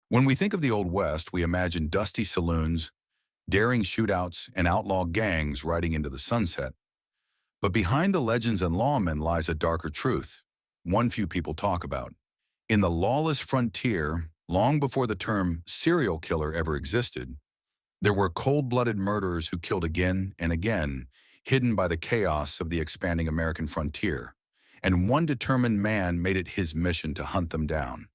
When we think of the Old West, we imagine dusty saloons, daring shootouts, and outlaw gangs riding into the sunset. But behind the legends and lawmen lies a darker truth, one few people talk about. In the lawless frontier, long before the term serial killer ever existed, there were cold-blooded murderers who killed again and again, hidden by the chaos of the expanding American frontier. And one determined man made it his mission to hunt them down.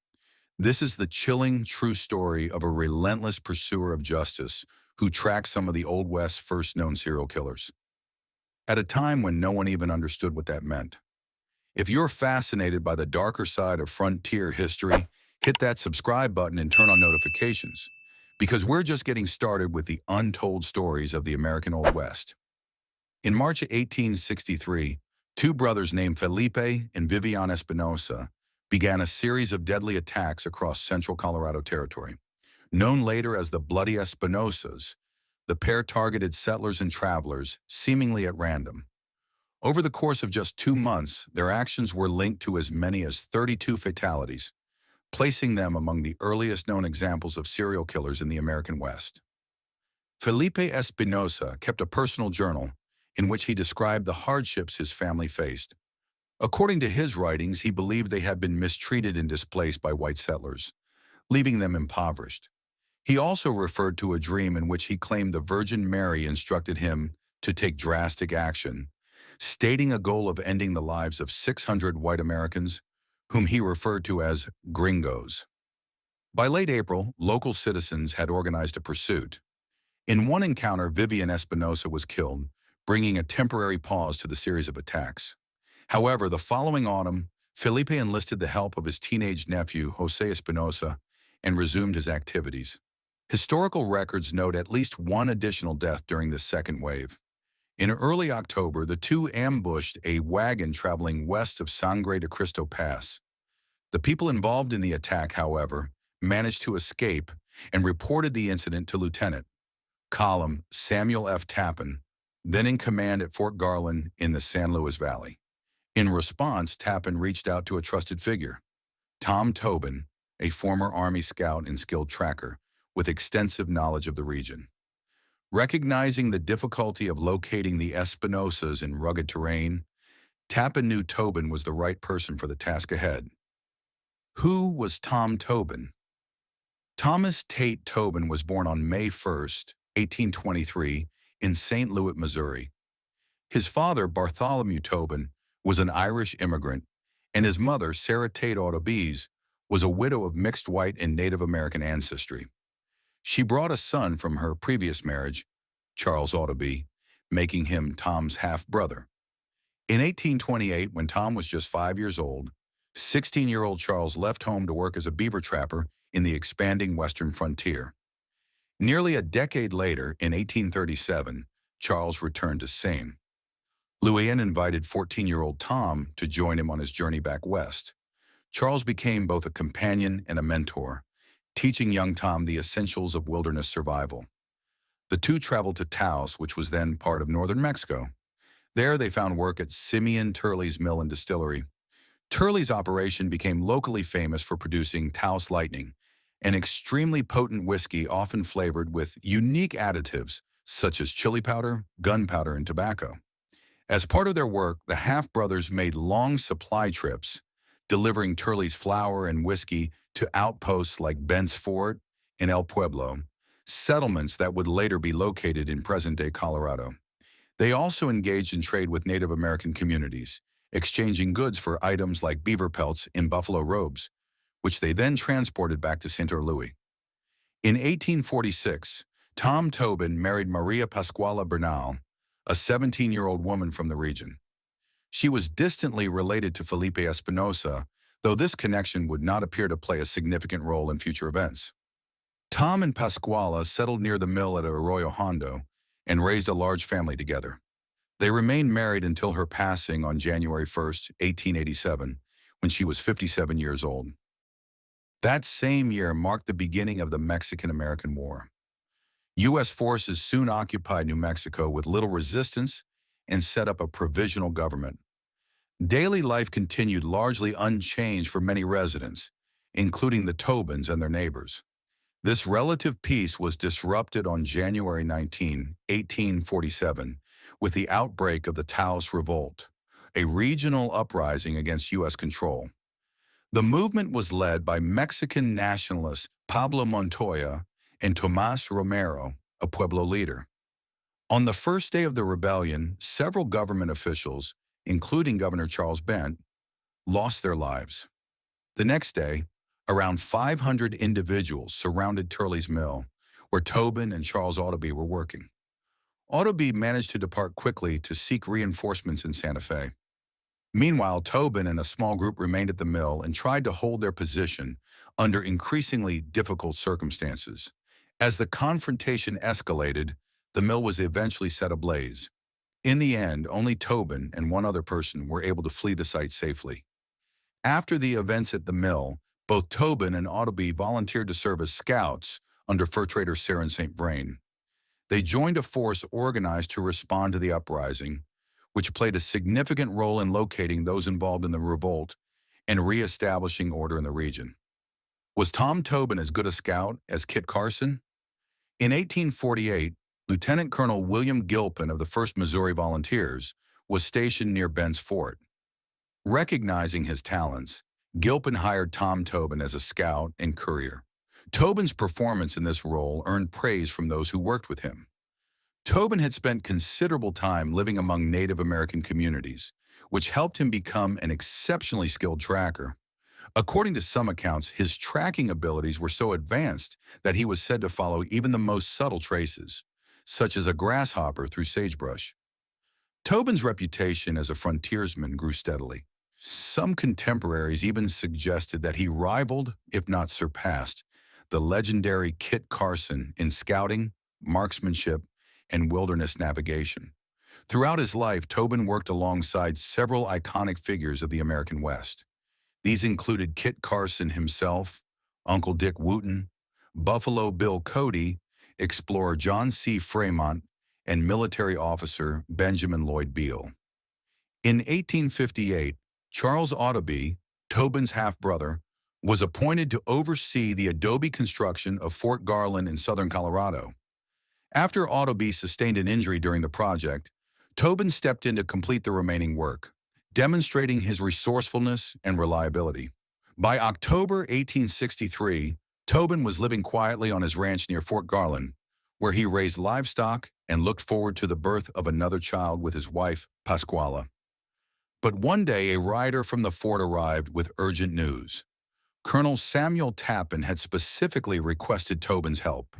This is the chilling, true story of a relentless pursuer of justice who tracked some of the Old West's first known serial killers, at a time when no one even understood what that meant. If you're fascinated by the darker side of frontier history, hit that subscribe button and turn on notifications, because we're just getting started with the untold stories of the American Old West. In March of 1863, two brothers named Felipe and Vivian Espinosa began a series of deadly attacks across central Colorado territory. Known later as the Bloody Espinosas, the pair targeted settlers and travelers, seemingly at random. Over the course of just 2 months, their actions were linked to as many as 32 fatalities, placing them among the earliest known examples of serial killers in the American West. Felipe Espinosa kept a personal journal in which he described the hardships his family faced. According to his writings, he believed they had been mistreated and displaced by white settlers, leaving them impoverished. He also referred to a dream in which he claimed the Virgin Mary instructed him to take drastic action, stating a goal of ending the lives of 600 white Americans, whom he referred to as gringos. By late April, local citizens had organized a pursuit. In one encounter, Vivian Espinosa was killed, bringing a temporary pause to the series of attacks. However, the following autumn, Felipe enlisted the help of his teenage nephew, Jose Espinosa, and resumed his activities. Historical records note at least one additional death during this second wave. In early October, the two ambushed a wagon traveling west of Sangre de Cristo Pass. The people involved in the attack, however, managed to escape and reported the incident to Lieutenant Colonel Samuel F. Tappan, then in command at Fort Garland in the San Luis Valley. In response, Tappan reached out to a trusted figure, Tom Tobin, a former Army scout and skilled tracker with extensive knowledge of the region. Recognizing the difficulty of locating the Espinosas in rugged terrain, Tappan knew Tobin was the right person for the task ahead. Who was Tom Tobin? Thomas Tate Tobin was born on May 1st, 1823, in St. Louis, Missouri. His father, Bartholomew Tobin, was an Irish immigrant, and his mother, Sarah Tate Autobes, was a widow of mixed white and Native American ancestry. She brought a son from her previous marriage, Charles Autobes, making him Tom's half-brother. In 1828, when Tom was just 5 years old, 16-year-old Charles left home to work as a beaver trapper in the expanding western frontier. Nearly a decade later, in 1837, Charles returned to Seine. Louis invited 14-year-old Tom to join him on his journey back west. Charles became both a companion and a mentor, teaching young Tom the essentials of wilderness survival. The two traveled to Taos, which was then part of northern Mexico. There they found work at Simeon Turley's mill and distillery. Turley's operation became locally famous for producing Taos Lightning, an extremely potent whiskey often flavored with unique additives such as chili powder, gunpowder, and tobacco. As part of their work, the half-brothers made long supply trips, delivering Turley's flour and whiskey to outposts like Bent's Fort and El Pueblo, settlements that would later be located in present-day Colorado. They also engaged in trade with Native American communities, exchanging goods for items like beaver pelts and buffalo robes, which they then transported back to St. Louis. In 1846, Tom Tobin married Maria Pascuala Bernal, a 17-year-old woman from the region. She was distantly related to Felipe Espinosa, though this connection would not appear to play a significant role in future events. Tom and Pascuala settled near the mill at Arroyo Hondo and raised a large family together. They remained married until her passing on January 1st, 1887, when she was 57 years old. That same year marked the beginning of the Mexican-American War. U.S. forces soon occupied New Mexico with little resistance and set up a provisional government. Daily life continued largely unchanged for many residents, including the Tobins and their neighbors. This relative peace was disrupted on January 19, 1847, with the outbreak of the Taos Revolt, a regional uprising against U.S. control. The movement was led by Mexican nationalists Pablo Montoya and Tomás Romero, a Pueblo leader. On the first day of the rebellion, several government officials, including Governor Charles Bent, lost their lives. The next day, around 500 individuals surrounded Turley's mill, where Tobin and Charles Autoby were working. Autoby managed to depart quickly to seek reinforcements in Santa Fe. Meanwhile, Tobin and a small group remained at the mill and tried to hold their position under increasingly difficult circumstances. As the confrontation escalated, the mill was eventually set ablaze. In the end, only Tobin and one other person were able to flee the site safely. After the events at the mill, both Tobin and Autoby volunteered to serve as scouts under fur trader Saren St. Vrain. They joined a force organized to respond to the uprising, which played a significant role in locating those involved in the revolt and reestablishing order in the region. Was Tom Tobin as good a scout as Kit Carson? In 1848, Lieutenant Colonel William Gilpin of the 1st Missouri Volunteers was stationed near Bent's Fort. Recognizing his talents, Gilpin hired Tom Tobin as a scout and courier. Tobin's performance in this role earned praise from those who worked with him. Tobin had spent considerable time living among Native American communities, which helped him become an exceptionally skilled tracker. According to some accounts, his tracking abilities were so advanced that he was said to follow even the most subtle traces, such as a grasshopper through sagebrush. Tobin's reputation as a frontiersman grew steadily. Some contemporaries even suggested that he rivaled, if not surpassed, the legendary Kit Carson in scouting, marksmanship, and wilderness navigation. Throughout his life, Tobin worked alongside several iconic figures of the American West. These included Kit Carson himself, Uncle Dick Wooten, Buffalo Bill Cody, explorer John C. Fremont, and military officer Benjamin Lloyd Beale. In 1858, Charles Autoby, Tobin's half-brother, was appointed to oversee the adobe construction of Fort Garland in southern Colorado. After Autoby sustained an injury during the project, Tobin stepped in to complete the remaining work, demonstrating his resourcefulness and reliability. By October 1863, Tobin was living quietly on his ranch near Fort Garland, where he raised livestock and looked forward to the birth of another child with his wife, Pasquala. But one day, a rider from the fort arrived with urgent news. Colonel Samuel Tappan had specifically requested Tobin's help.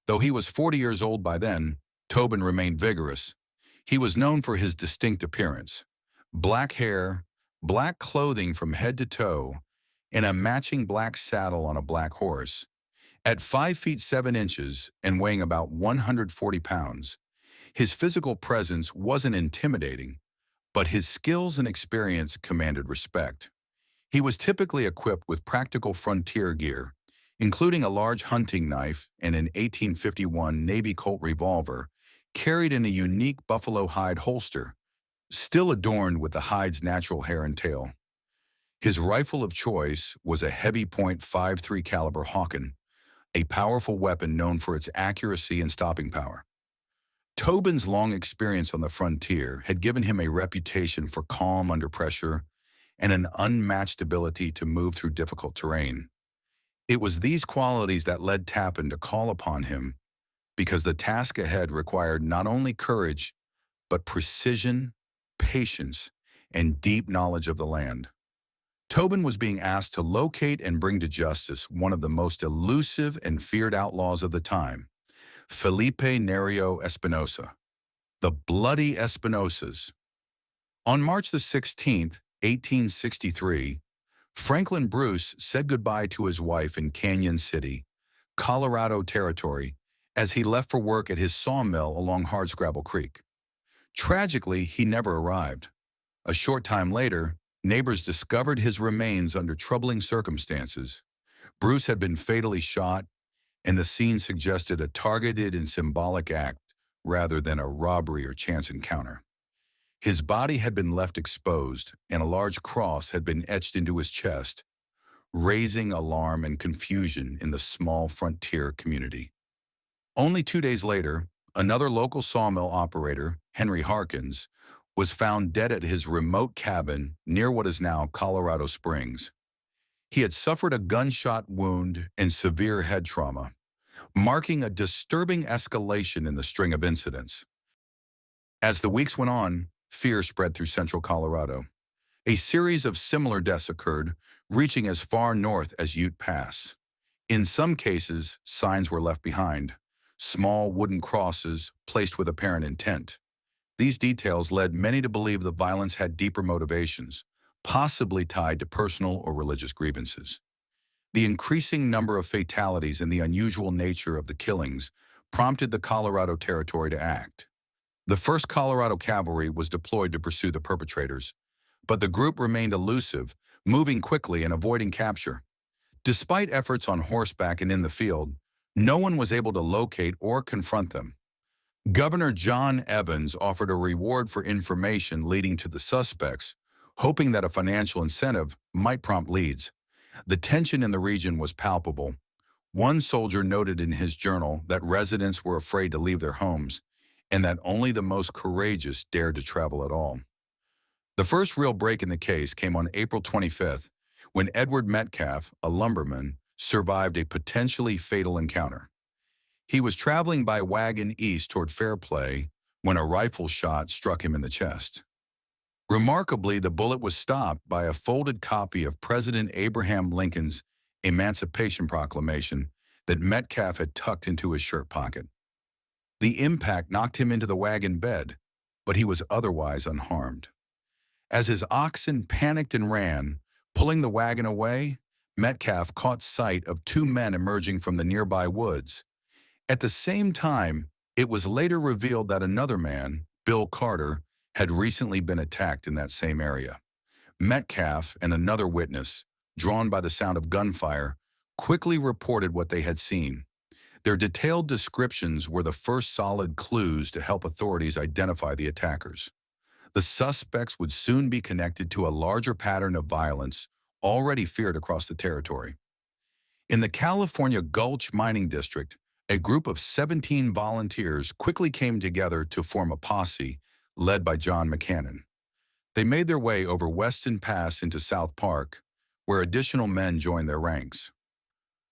Though he was 40 years old by then, Tobin remained vigorous. He was known for his distinct appearance: black hair, black clothing from head to toe, and a matching black saddle on a black horse. At 5 feet 7 inches and weighing about 140 pounds, his physical presence wasn't intimidating, but his skills and experience commanded respect. He was typically equipped with practical frontier gear, including a large hunting knife and an 1851 Navy Colt revolver carried in a unique buffalo hide holster, still adorned with the hide's natural hair and tail. His rifle of choice was a heavy .53 caliber Hawken, a powerful weapon known for its accuracy and stopping power. Tobin's long experience on the frontier had given him a reputation for calm under pressure and an unmatched ability to move through difficult terrain. It was these qualities that led Tappan to call upon him, because the task ahead required not only courage, but precision, patience, and deep knowledge of the land. Tobin was being asked to locate and bring to justice one of the most elusive and feared outlaws of the time, Felipe Nerio Espinosa, the Bloody Espinosas. On March the 16th, 1863, Franklin Bruce said goodbye to his wife in Canyon City, Colorado Territory, as he left for work at his sawmill along Hardscrabble Creek. Tragically, he never arrived. A short time later, neighbors discovered his remains under troubling circumstances. Bruce had been fatally shot, and the scene suggested a targeted and symbolic act rather than a robbery or chance encounter. His body had been left exposed, and a large cross had been etched into his chest, raising alarm and confusion in the small frontier community. Only 2 days later, another local sawmill operator, Henry Harkins, was found dead at his remote cabin near what is now Colorado Springs. He had suffered a gunshot wound and severe head trauma, marking a disturbing escalation in the string of incidents. As the weeks went on, fear spread through central Colorado. A series of similar deaths occurred, reaching as far north as Ute Pass. In some cases, signs were left behind, small wooden crosses placed with apparent intent. These details led many to believe the violence had deeper motivations, possibly tied to personal or religious grievances. The increasing number of fatalities and the unusual nature of the killings prompted the Colorado Territory to act. The 1st Colorado Cavalry was deployed to pursue the perpetrators, but the group remained elusive, moving quickly and avoiding capture. Despite efforts on horseback and in the field, no one was able to locate or confront them. Governor John Evans offered a reward for information leading to the suspects, hoping that a financial incentive might prompt leads. The tension in the region was palpable. One soldier noted in his journal that residents were afraid to leave their homes, and that only the most courageous dared to travel at all. The first real break in the case came on April 25th, when Edward Metcalf, a lumberman, survived a potentially fatal encounter. He was traveling by wagon east toward Fairplay when a rifle shot struck him in the chest. Remarkably, the bullet was stopped by a folded copy of President Abraham Lincoln's Emancipation Proclamation that Metcalf had tucked into his shirt pocket. The impact knocked him into the wagon bed, but he was otherwise unharmed. As his oxen panicked and ran, pulling the wagon away, Metcalf caught sight of 2 men emerging from the nearby woods. At the same time, it was later revealed that another man, Bill Carter, had recently been attacked in that same area. Metcalf and another witness, drawn by the sound of gunfire, quickly reported what they had seen. Their detailed descriptions were the first solid clues to help authorities identify the attackers. The suspects would soon be connected to a larger pattern of violence already feared across the territory. In the California Gulch Mining District, a group of 17 volunteers quickly came together to form a posse led by John McCannon. They made their way over Weston Pass into South Park, where additional men joined their ranks.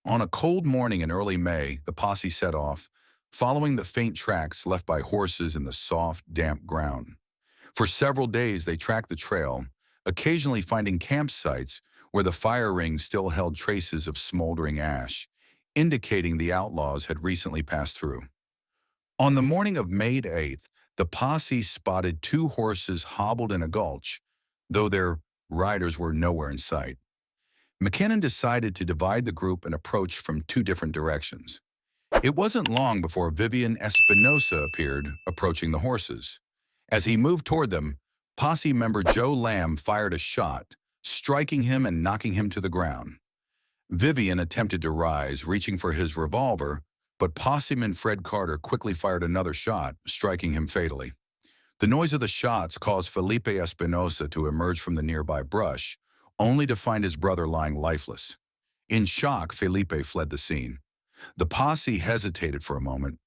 On a cold morning in early May, the posse set off, following the faint tracks left by horses in the soft, damp ground. For several days, they tracked the trail, occasionally finding campsites where the fire rings still held traces of smoldering ash, indicating the outlaws had recently passed through. On the morning of May 8th, the posse spotted 2 horses hobbled in a gulch, though their riders were nowhere in sight. McKinnon decided to divide the group and approach from 2 different directions. It wasn't long before Vivian Espinosa appeared, approaching the horses. As he moved toward them, posse member Joe Lamb fired a shot, striking him and knocking him to the ground. Vivian attempted to rise, reaching for his revolver, but posseman Fred Carter quickly fired another shot, striking him fatally. The noise of the shots caused Felipe Espinosa to emerge from the nearby brush, only to find his brother lying lifeless. In shock, Felipe fled the scene. The posse hesitated for a moment,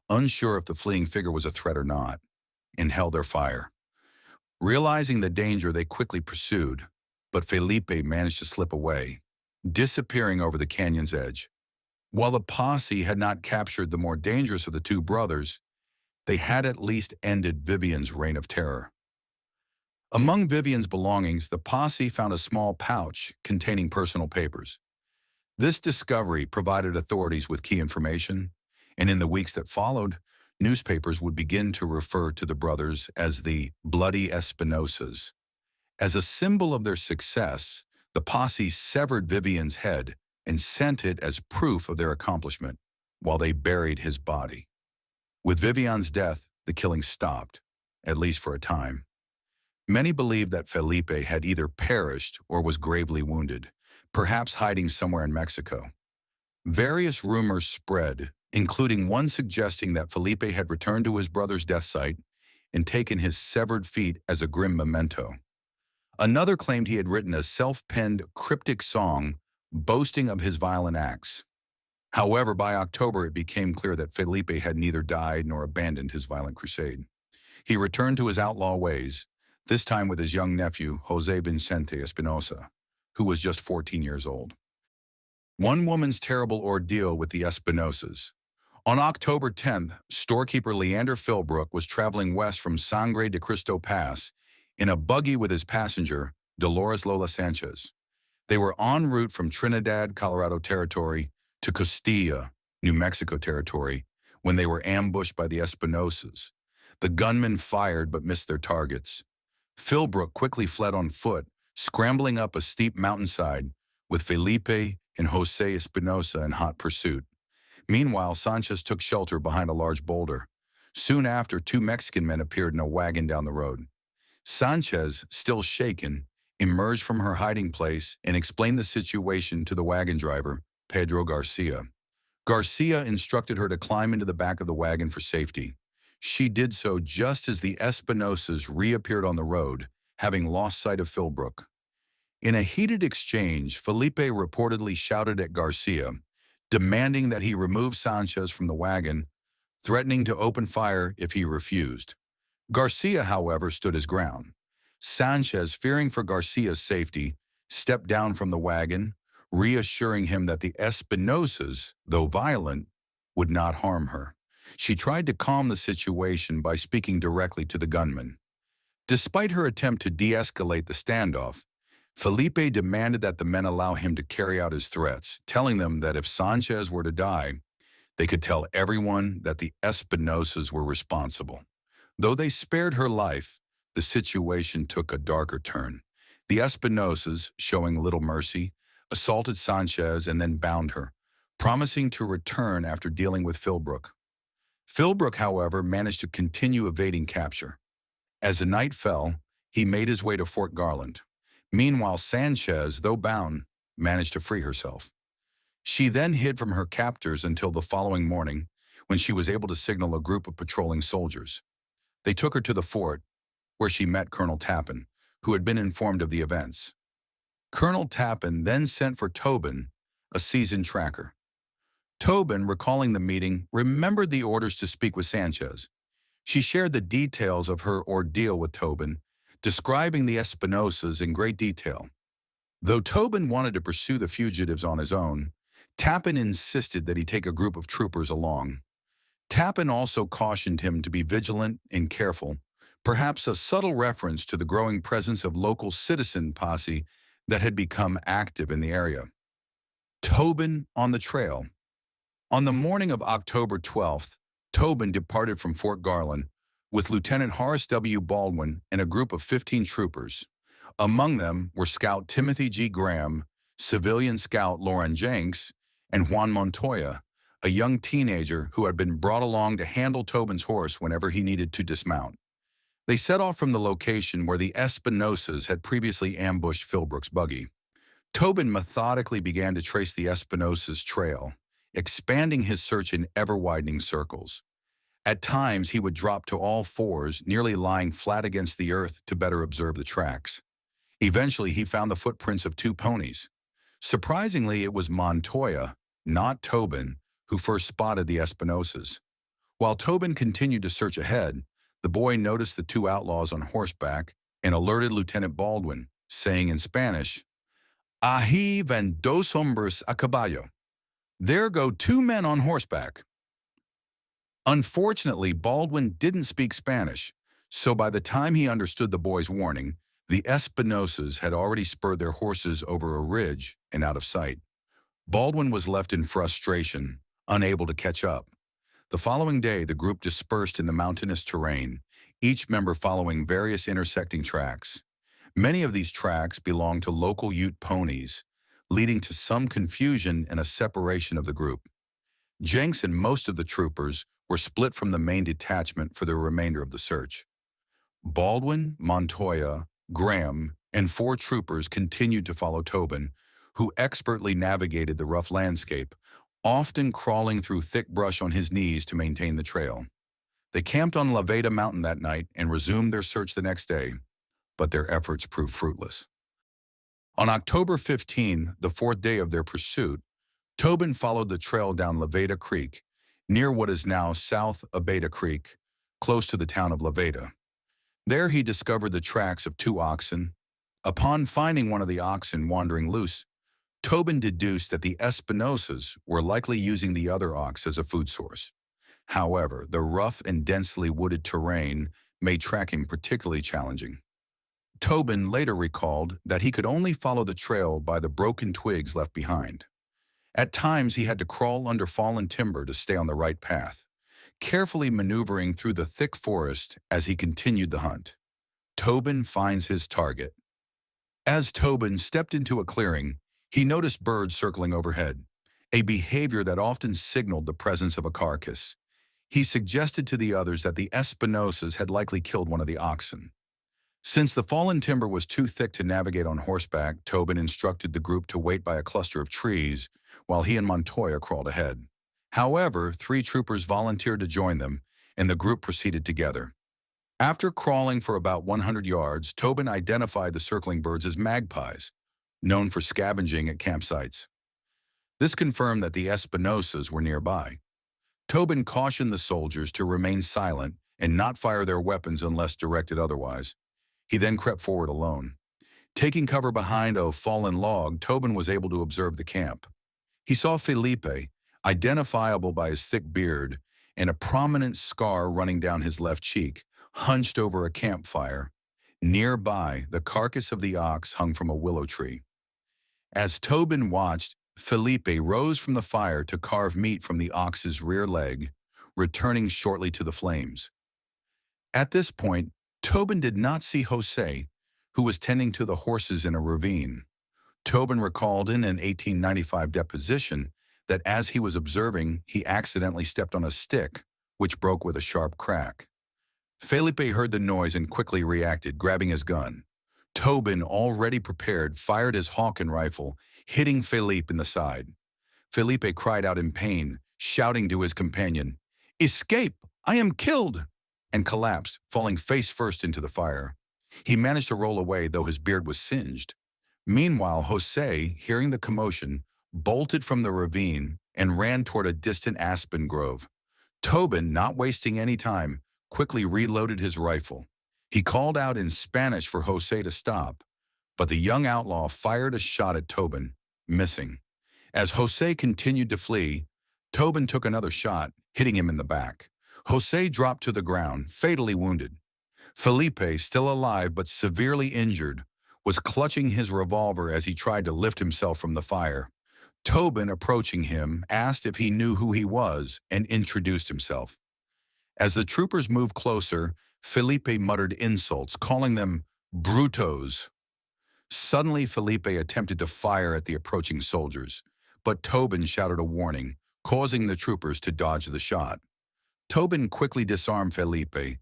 unsure if the fleeing figure was a threat or not, and held their fire. Realizing the danger, they quickly pursued, but Felipe managed to slip away, disappearing over the canyon's edge. While the posse had not captured the more dangerous of the 2 brothers, they had at least ended Vivian's reign of terror. Among Vivian's belongings, the posse found a small pouch containing personal papers. This discovery provided authorities with key information, and in the weeks that followed, newspapers would begin to refer to the brothers as the Bloody Espinosas. As a symbol of their success, the posse severed Vivian's head and sent it as proof of their accomplishment, while they buried his body. With Vivian's death, the killing stopped, at least for a time. Many believed that Felipe had either perished or was gravely wounded, perhaps hiding somewhere in Mexico. Various rumors spread, including one suggesting that Felipe had returned to his brother's death site and taken his severed feet as a grim memento. Another claimed he had written a self-penned cryptic song boasting of his violent acts. However, by October, it became clear that Felipe had neither died nor abandoned his violent crusade. He returned to his outlaw ways, this time with his young nephew, Jose Vicente Espinosa, who was just 14 years old. One woman's terrible ordeal with the Espinosas. On October 10th, storekeeper Leander Philbrook was traveling west from Sangre de Cristo Pass in a buggy with his passenger, Dolores Lola Sanchez. They were en route from Trinidad, Colorado Territory to Costilla, New Mexico Territory, when they were ambushed by the Espinosas. The gunmen fired but missed their targets. Philbrook quickly fled on foot, scrambling up a steep mountainside, with Felipe and Jose Espinosa in hot pursuit. Meanwhile, Sanchez took shelter behind a large boulder. Soon after, two Mexican men appeared in a wagon down the road. Sanchez, still shaken, emerged from her hiding place and explained the situation to the wagon driver, Pedro Garcia. Garcia instructed her to climb into the back of the wagon for safety. She did so just as the Espinosas reappeared on the road, having lost sight of Philbrook. In a heated exchange, Felipe reportedly shouted at Garcia, demanding that he remove Sanchez from the wagon, threatening to open fire if he refused. Garcia, however, stood his ground. Sanchez, fearing for Garcia's safety, stepped down from the wagon, reassuring him that the Espinosas, though violent, would not harm her. She tried to calm the situation by speaking directly to the gunman. Despite her attempt to de-escalate the standoff, Felipe demanded that the men allow him to carry out his threats, telling them that if Sanchez were to die, they could tell everyone that the Espinosas were responsible. Though they spared her life, the situation took a darker turn. The Espinosas, showing little mercy, assaulted Sanchez and then bound her, promising to return after dealing with Philbrook. Philbrook, however, managed to continue evading capture. As the night fell, he made his way to Fort Garland. Meanwhile, Sanchez, though bound, managed to free herself. She then hid from her captors until the following morning, when she was able to signal a group of patrolling soldiers. They took her to the fort, where she met Colonel Tappan, who had been informed of the events. Colonel Tappan then sent for Tobin, a seasoned tracker. Tobin, recalling the meeting, remembered the orders to speak with Sanchez. She shared the details of her ordeal with Tobin, describing the Espinosas in great detail. Though Tobin wanted to pursue the fugitives on his own, Tappan insisted that he take a group of troopers along. Tappan also cautioned him to be vigilant and careful, perhaps a subtle reference to the growing presence of local citizen posse that had become active in the area. Tobin on the trail. On the morning of October 12th, Tobin departed from Fort Garland with Lieutenant Horace W. Baldwin and a group of 15 troopers. Among them were Scout Timothy G. Graham, civilian Scout Lauren Jenks, and Juan Montoya, a young teenager who had been brought along to handle Tobin's horse whenever he needed to dismount. They set off from the location where the Espinosas had previously ambushed Philbrook's buggy. Tobin methodically began to trace the Espinosas' trail, expanding his search in ever-widening circles. At times, he would drop to all fours, nearly lying flat against the earth to better observe the tracks. Eventually, he found the footprints of two ponies. Surprisingly, it was Montoya, not Tobin, who first spotted the Espinosas. While Tobin continued to search ahead, the boy noticed the two outlaws on horseback and alerted Lieutenant Baldwin, saying in Spanish, "Ahí van dos hombres a caballo." There go two men on horseback. Unfortunately, Baldwin didn't speak Spanish, so by the time he understood the boy's warning, the Espinosas had already spurred their horses over a ridge and out of sight. Baldwin was left in frustration, unable to catch up. The following day, the group dispersed in the mountainous terrain, each member following various intersecting tracks. Many of these tracks belonged to local Ute ponies, leading to some confusion and a separation of the group. Jenks and most of the troopers were split from the main detachment for the remainder of the search. Baldwin, Montoya, Graham, and 4 troopers continued to follow Tobin, who expertly navigated the rough landscape, often crawling through thick brush on his knees to maintain the trail. They camped on La Veta Mountain that night and resumed their search the next day, but their efforts proved fruitless. On October 15, the fourth day of their pursuit, Tobin followed the trail down Levada Creek, near what is now South Abeta Creek, close to the town of Levada. There he discovered the tracks of two oxen. Upon finding one of the oxen wandering loose, Tobin deduced that the Espinosas were likely using the other ox as a food source. However, the rough and densely wooded terrain made tracking particularly challenging. Tobin later recalled that he could only follow the trail by the broken twigs left behind. At times, he had to crawl under fallen timber to stay on the right path, carefully maneuvering through the thick forest as he continued the hunt. Tobin finds his target. As Tobin stepped into a clearing, he noticed birds circling overhead, a behavior that often signaled the presence of a carcass. He suggested to the others that the Espinosas had likely killed one of the oxen. Since the fallen timber was too thick to navigate on horseback, Tobin instructed the group to wait by a cluster of trees while he and Montoya crawled ahead. However, 3 troopers volunteered to join them, and the group proceeded together. After crawling for about 100 yards, Tobin identified the circling birds as magpies, known for scavenging at campsites. This confirmed that the Espinosas were nearby. Tobin cautioned the soldiers to remain silent and not fire their weapons unless directed otherwise. He then crept forward alone. Taking cover behind a fallen log, Tobin was able to observe the camp. He saw Felipe, identifiable by his thick beard and a prominent scar running down his left cheek, hunched over a campfire. Nearby, the carcass of the ox hung from a willow tree. As Tobin watched, Felipe rose from the fire to carve meat from the ox's rear leg, returning shortly to the flames. At this point, Tobin did not see Jose, who was tending to the horses in a ravine. Tobin recalled in an 1895 deposition that as he was observing, he accidentally stepped on a stick, which broke with a sharp crack. Felipe heard the noise and quickly reacted, grabbing his gun. Tobin, already prepared, fired his Hawken rifle, hitting Felipe in the side. Felipe cried out in pain, shouting to his companion, "Escape! I am killed!" and collapsed, falling face first into the fire. He managed to roll away, though his beard was singed. Meanwhile, Jose, hearing the commotion, bolted from the ravine and ran toward a distant aspen grove. Tobin, not wasting any time, quickly reloaded his rifle. He called out in Spanish for Jose to stop, but the young outlaw fired a shot at Tobin, missing. As Jose continued to flee, Tobin took another shot, hitting him in the back. Jose dropped to the ground, fatally wounded. Felipe, still alive but severely injured, was clutching his revolver as he tried to lift himself from the fire. Tobin, approaching him, asked if he knew who he was and introduced himself. As the troopers moved closer, Felipe muttered insults, calling them brutos. Suddenly, Felipe attempted to fire at the approaching soldiers, but Tobin shouted a warning, causing the troopers to dodge the shot. Tobin quickly disarmed Felipe,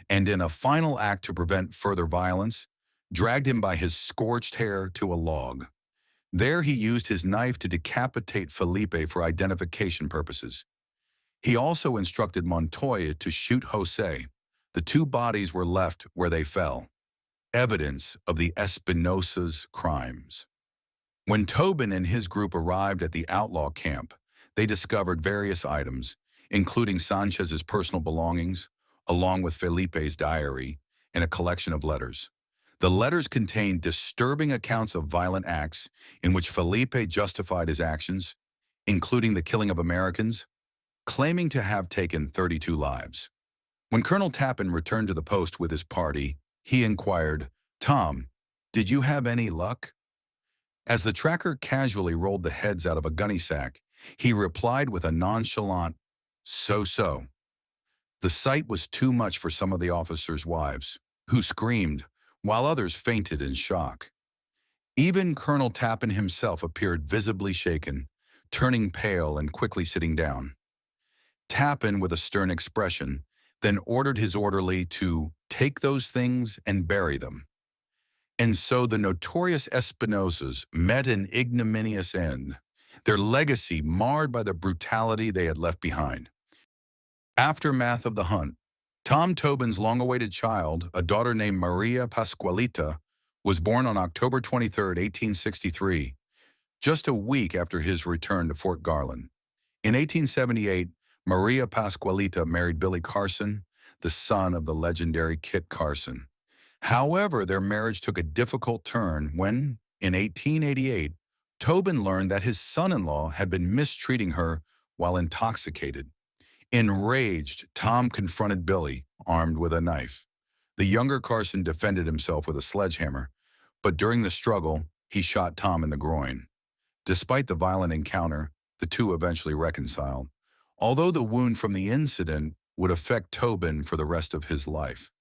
and in a final act to prevent further violence, dragged him by his scorched hair to a log. There he used his knife to decapitate Felipe for identification purposes. He also instructed Montoya to shoot Jose. The 2 bodies were left where they fell, evidence of the Espinosas' crimes. When Tobin and his group arrived at the outlaw camp, they discovered various items, including Sanchez's personal belongings, along with Felipe's diary and a collection of letters. The letters contained disturbing accounts of violent acts in which Felipe justified his actions, including the killing of Americans, claiming to have taken 32 lives. When Colonel Tappan returned to the post with his party, he inquired, "Tom, did you have any luck?" As the tracker casually rolled the heads out of a gunny sack, he replied with a nonchalant, "So-so." The sight was too much for some of the officers' wives, who screamed, while others fainted in shock. Even Colonel Tappan himself appeared visibly shaken, turning pale and quickly sitting down. Tappan, with a stern expression, then ordered his orderly to take those things and bury them. And so the notorious Espinosas met an ignominious end, their legacy marred by the brutality they had left behind. Aftermath of the hunt. Tom Tobin's long-awaited child, a daughter named Maria Pascualita, was born on October 23, 1863, just a week after his return to Fort Garland. In 1878, Maria Pascualita married Billy Carson, the son of the legendary Kit Carson. However, their marriage took a difficult turn when, in 1888, Tobin learned that his son-in-law had been mistreating her while intoxicated. Enraged, Tom confronted Billy, armed with a knife. The younger Carson defended himself with a sledgehammer, but during the struggle, he shot Tom in the groin. Despite the violent encounter, the two eventually reconciled, although the wound from the incident would affect Tobin for the rest of his life.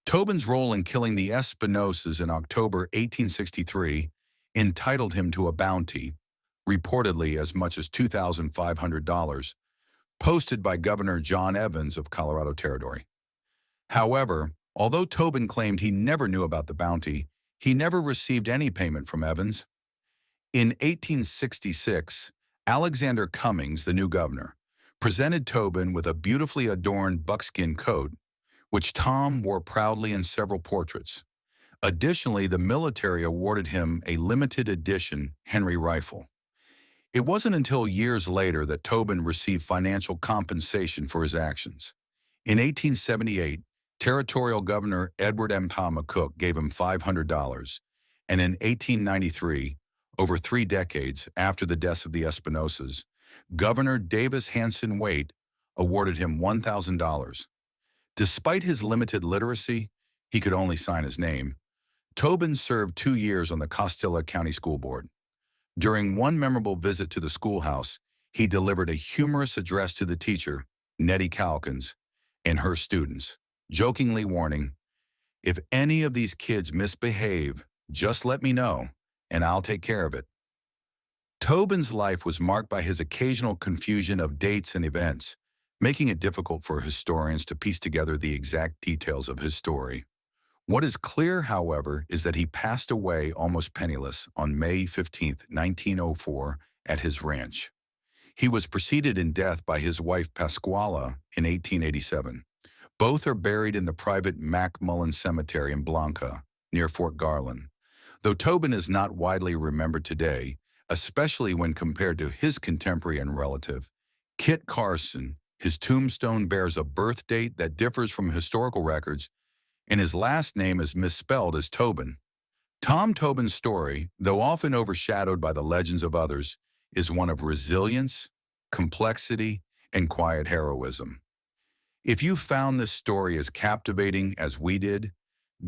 Tobin's role in killing the Espinosas in October 1863 entitled him to a bounty, reportedly as much as $2,500, posted by Governor John Evans of Colorado Territory. However, although Tobin claimed he never knew about the bounty, he never received any payment from Evans. In 1866, Alexander Cummings, the new governor, presented Tobin with a beautifully adorned buckskin coat, which Tom wore proudly in several portraits. Additionally, the military awarded him a limited edition Henry rifle. It wasn't until years later that Tobin received financial compensation for his actions. In 1878, Territorial Governor Edward M. Cook gave him $500, and in 1893, over 3 decades after the deaths of the Espinosas, Governor Davis Hanson Waite awarded him $1,000. Despite his limited literacy, he could only sign his name. Tobin served 2 years on the Costilla County School Board. During one memorable visit to the schoolhouse, he delivered a humorous address to the teacher, Nettie Calkins, and her students, jokingly warning, "If any of these kids misbehave, just let me know, and I'll take care of it." Tobin's life was marked by his occasional confusion of dates and events, making it difficult for historians to piece together the exact details of his story. What is clear, however, is that he passed away almost penniless on May 15, 1904, at his ranch. He was preceded in death by his wife Pascuala in 1887. Both are buried in the private McMullen Cemetery in Blanca, near Fort Garland. Though Tobin is not widely remembered today, especially when compared to his contemporary and relative, Kit Carson, his tombstone bears a birth date that differs from historical records, and his last name is misspelled as Tobin. Tom Tobin's story, though often overshadowed by the legends of others, is one of resilience, complexity, and quiet heroism. If you found this story as captivating as we did,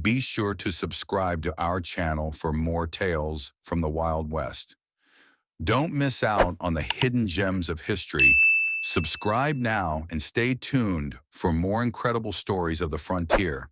be sure to subscribe to our channel for more tales from the Wild West. Don't miss out on the hidden gems of history. Subscribe now and stay tuned for more incredible stories of the frontier.